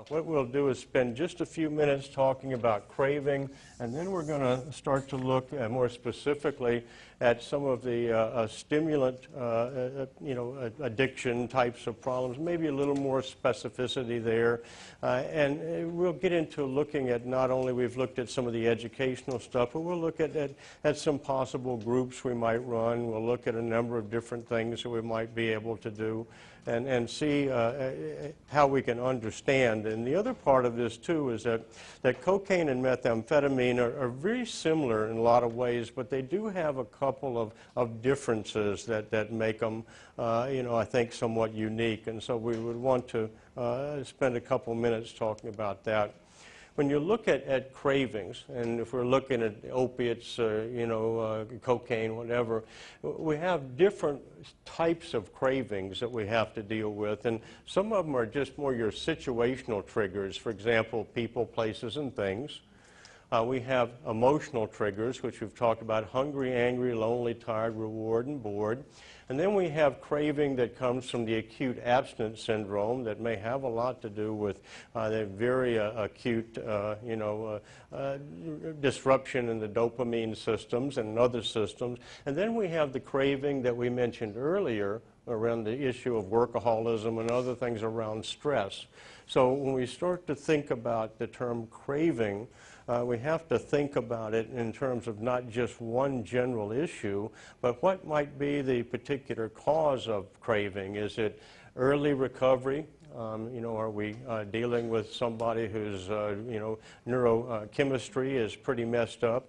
what we'll do is spend just a few minutes talking about craving, and then we're going to start to look more specifically at some of the stimulant, addiction types of problems, maybe a little more specificity there. And we'll get into looking at not only, we've looked at some of the educational stuff, but we'll look at some possible groups we might run. We'll look at a number of different things that we might be able to do and see how we can understand. And the other part of this, too, is that cocaine and methamphetamine are very similar in a lot of ways, but they do have a couple of differences that make them, I think, somewhat unique. And so we would want to spend a couple minutes talking about that. When you look at cravings, and if we're looking at opiates, cocaine, whatever, we have different types of cravings that we have to deal with, and some of them are just more your situational triggers. For example, people, places, and things. We have emotional triggers, which we've talked about: hungry, angry, lonely, tired, reward, and bored. And then we have craving that comes from the acute abstinence syndrome that may have a lot to do with the very acute, disruption in the dopamine systems and other systems. And then we have the craving that we mentioned earlier around the issue of workaholism and other things around stress. So when we start to think about the term craving, we have to think about it in terms of not just one general issue, but what might be the particular cause of craving. Is it early recovery? Are we dealing with somebody whose neurochemistry is pretty messed up?